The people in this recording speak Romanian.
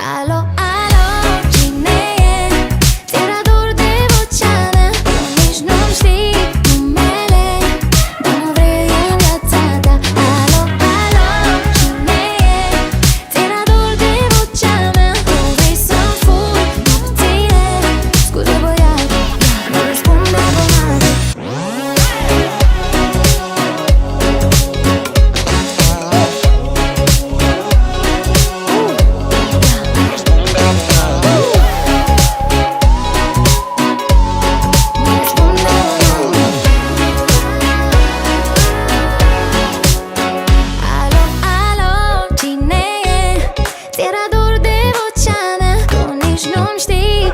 Alo, alo, cine e? Ți-era dor de vocea mea, nici nu-mi știi numele, dar mă vrei în viața ta. Alo, alo, cine e? Ți-era dor de vocea mea, nu vrei să-mi furi nopțile. Scuze băiate, nu răspunde abonate. Alo, alo, cine e? Ți-era dor de vocea mea, tu nici nu-mi știi